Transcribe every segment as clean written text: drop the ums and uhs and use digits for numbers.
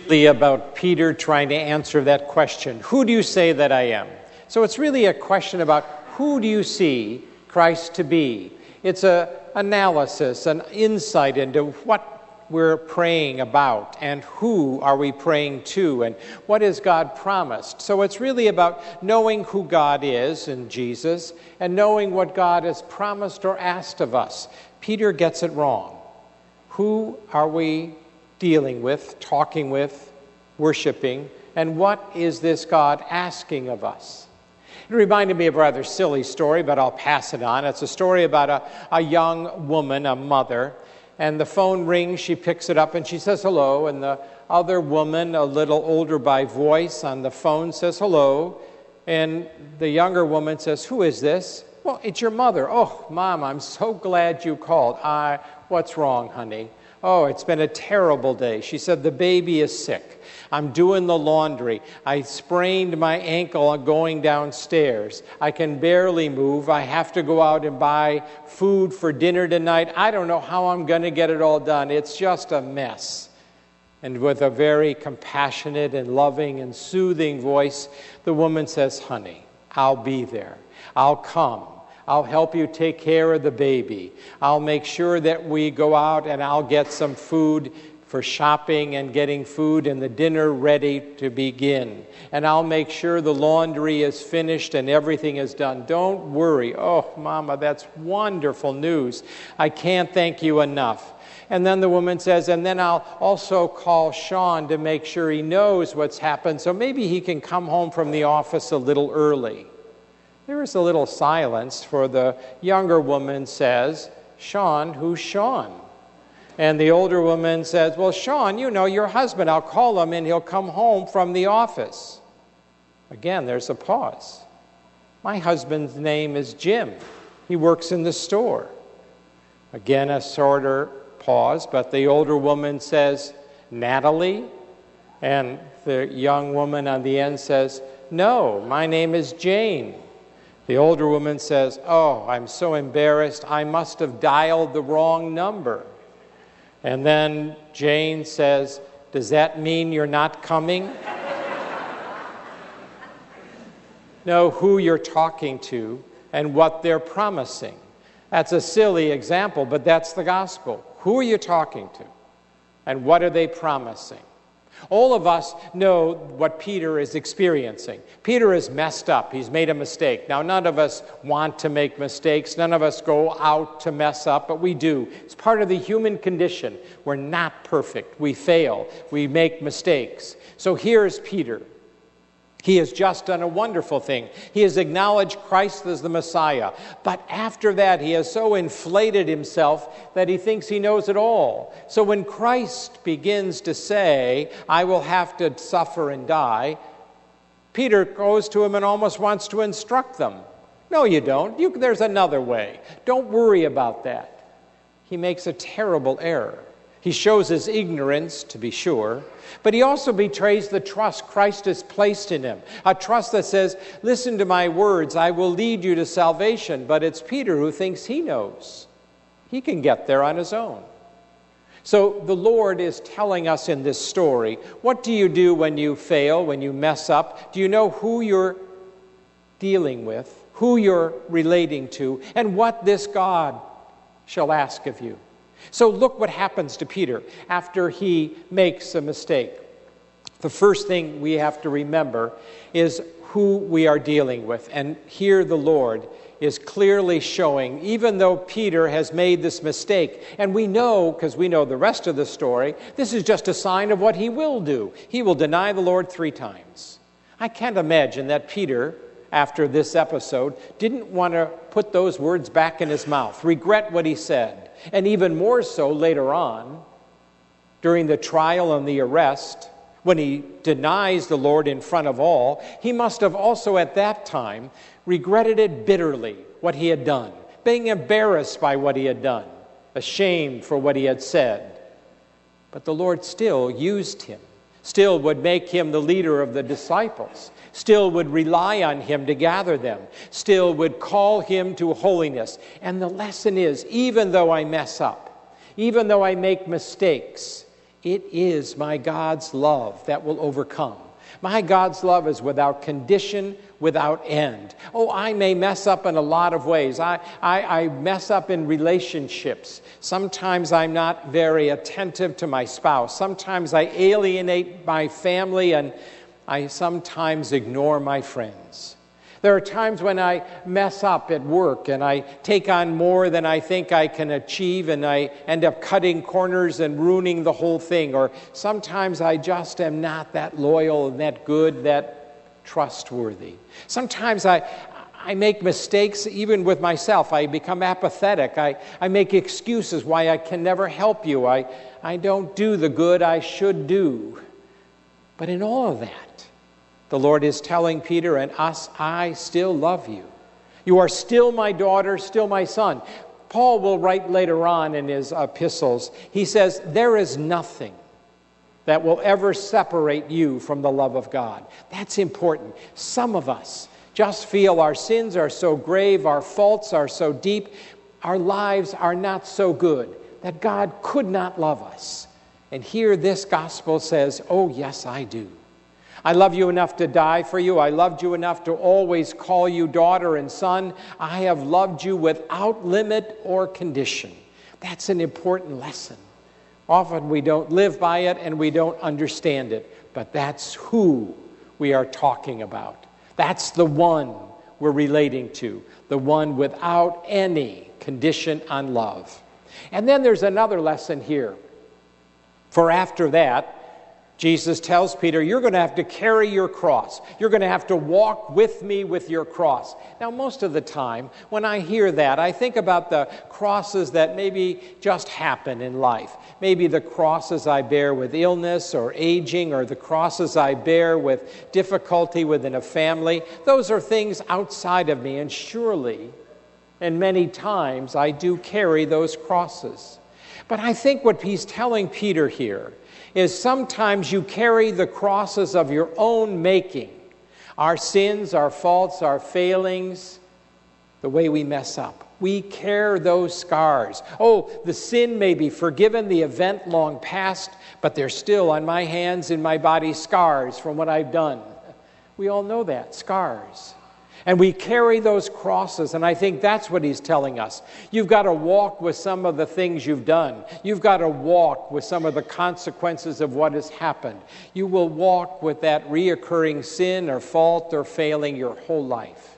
Really about Peter trying to answer that question. Who do you say that I am? So it's really a question about who do you see Christ to be? It's an analysis, an insight into what we're praying about and who are we praying to and what has God promised. So it's really about knowing who God is in Jesus and knowing what God has promised or asked of us. Peter gets it wrong. Who are we dealing with, talking with, worshiping, and what is this God asking of us? It reminded me of a rather silly story, but I'll pass it on. It's a story about a young woman, a mother, and the phone rings, she picks it up, and she says hello, and the other woman, a little older by voice, on the phone says hello, and the younger woman says, who is this? Well, it's your mother. Oh, Mom, I'm so glad you called. What's wrong, honey? Oh, it's been a terrible day. She said, the baby is sick. I'm doing the laundry. I sprained my ankle going downstairs. I can barely move. I have to go out and buy food for dinner tonight. I don't know how I'm going to get it all done. It's just a mess. And with a very compassionate and loving and soothing voice, the woman says, honey, I'll be there. I'll come. I'll help you take care of the baby. I'll make sure that we go out and I'll get some food for shopping and getting food and the dinner ready to begin. And I'll make sure the laundry is finished and everything is done. Don't worry. Oh, Mama, that's wonderful news. I can't thank you enough. And then the woman says, and then I'll also call Sean to make sure he knows what's happened, so maybe he can come home from the office a little early. There is a little silence, for the younger woman says, Sean, who's Sean? And the older woman says, well, Sean, you know, your husband, I'll call him and he'll come home from the office. Again, there's a pause. My husband's name is Jim. He works in the store. Again, a shorter pause, but the older woman says, Natalie? And the young woman on the end says, no, my name is Jane. The older woman says, oh, I'm so embarrassed. I must have dialed the wrong number. And then Jane says, does that mean you're not coming? Know who you're talking to and what they're promising. That's a silly example, but that's the gospel. Who are you talking to? And what are they promising? All of us know what Peter is experiencing. Peter is messed up. He's made a mistake. Now, none of us want to make mistakes. None of us go out to mess up, but we do. It's part of the human condition. We're not perfect. We fail. We make mistakes. So here's Peter. He has just done a wonderful thing. He has acknowledged Christ as the Messiah. But after that, he has so inflated himself that he thinks he knows it all. So when Christ begins to say, I will have to suffer and die, Peter goes to him and almost wants to instruct them. No, you don't. There's another way. Don't worry about that. He makes a terrible error. He shows his ignorance, to be sure, but he also betrays the trust Christ has placed in him. A trust that says, listen to my words, I will lead you to salvation. But it's Peter who thinks he knows. He can get there on his own. So the Lord is telling us in this story, what do you do when you fail, when you mess up? Do you know who you're dealing with, who you're relating to, and what this God shall ask of you? So look what happens to Peter after he makes a mistake. The first thing we have to remember is who we are dealing with. And here the Lord is clearly showing, even though Peter has made this mistake, and we know, because we know the rest of the story, this is just a sign of what he will do. He will deny the Lord 3 times. I can't imagine that Peter, after this episode, didn't want to put those words back in his mouth, regret what he said. And even more so later on, during the trial and the arrest, when he denies the Lord in front of all, he must have also at that time regretted it bitterly, what he had done, being embarrassed by what he had done, ashamed for what he had said. But the Lord still used him, still would make him the leader of the disciples, still would rely on him to gather them, still would call him to holiness. And the lesson is, even though I mess up, even though I make mistakes, It is my God's love that will overcome. My God's love is without condition, without end. Oh, I may mess up in a lot of ways. I mess up in relationships. Sometimes I'm not very attentive to my spouse. Sometimes I alienate my family, and I sometimes ignore my friends. There are times when I mess up at work and I take on more than I think I can achieve, and I end up cutting corners and ruining the whole thing. Or sometimes I just am not that loyal and that good, that trustworthy. Sometimes I make mistakes even with myself. I become apathetic. I make excuses why I can never help you. I don't do the good I should do. But in all of that, the Lord is telling Peter and us, I still love you. You are still my daughter, still my son. Paul will write later on in his epistles, he says, there is nothing that will ever separate you from the love of God. That's important. Some of us just feel our sins are so grave, our faults are so deep, our lives are not so good, that God could not love us. And here this gospel says, oh yes, I do. I love you enough to die for you. I loved you enough to always call you daughter and son. I have loved you without limit or condition. That's an important lesson. Often we don't live by it and we don't understand it, but that's who we are talking about. That's the one we're relating to, the one without any condition on love. And then there's another lesson here. For after that, Jesus tells Peter, you're going to have to carry your cross. You're going to have to walk with me with your cross. Now, most of the time, when I hear that, I think about the crosses that maybe just happen in life. Maybe the crosses I bear with illness or aging, or the crosses I bear with difficulty within a family. Those are things outside of me, and surely, and many times, I do carry those crosses. But I think what he's telling Peter here is sometimes you carry the crosses of your own making. Our sins, our faults, our failings, the way we mess up. We carry those scars. Oh, the sin may be forgiven, the event long past, but there's still on my hands and my body scars from what I've done. We all know that, scars. And we carry those crosses, and I think that's what he's telling us. You've got to walk with some of the things you've done. You've got to walk with some of the consequences of what has happened. You will walk with that reoccurring sin or fault or failing your whole life.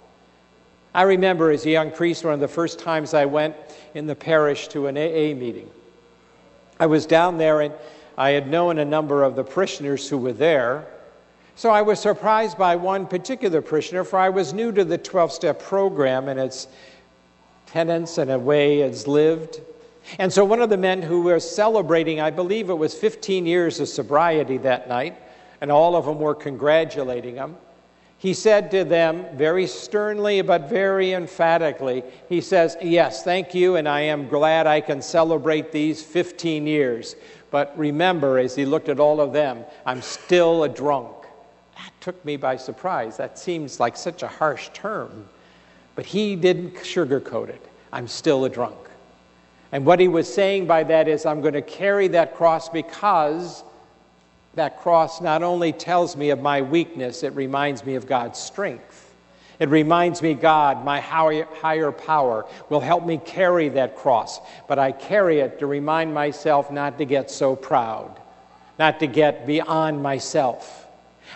I remember as a young priest, one of the first times I went in the parish to an AA meeting. I was down there, and I had known a number of the parishioners who were there. So I was surprised by one particular parishioner, for I was new to the 12-step program and its tenets and a way it's lived. And so one of the men who was celebrating, I believe it was 15 years of sobriety that night, and all of them were congratulating him, he said to them very sternly but very emphatically, he says, yes, thank you, and I am glad I can celebrate these 15 years. But remember, as he looked at all of them, I'm still a drunk. That took me by surprise. That seems like such a harsh term. But he didn't sugarcoat it. I'm still a drunk. And what he was saying by that is, I'm going to carry that cross because that cross not only tells me of my weakness, it reminds me of God's strength. It reminds me God, my higher power, will help me carry that cross. But I carry it to remind myself not to get so proud, not to get beyond myself.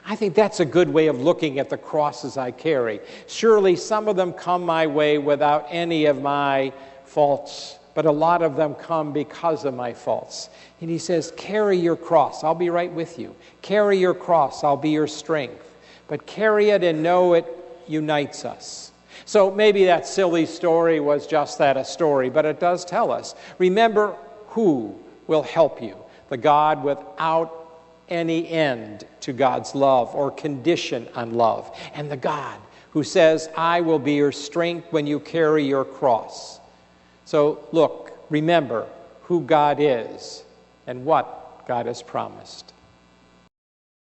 I think that's a good way of looking at the crosses I carry. Surely some of them come my way without any of my faults, but a lot of them come because of my faults. And he says, carry your cross. I'll be right with you. Carry your cross. I'll be your strength. But carry it and know it unites us. So maybe that silly story was just that, a story, but it does tell us. Remember who will help you. The God without any end to God's love or condition on love. And the God who says, I will be your strength when you carry your cross. So look, remember who God is and what God has promised.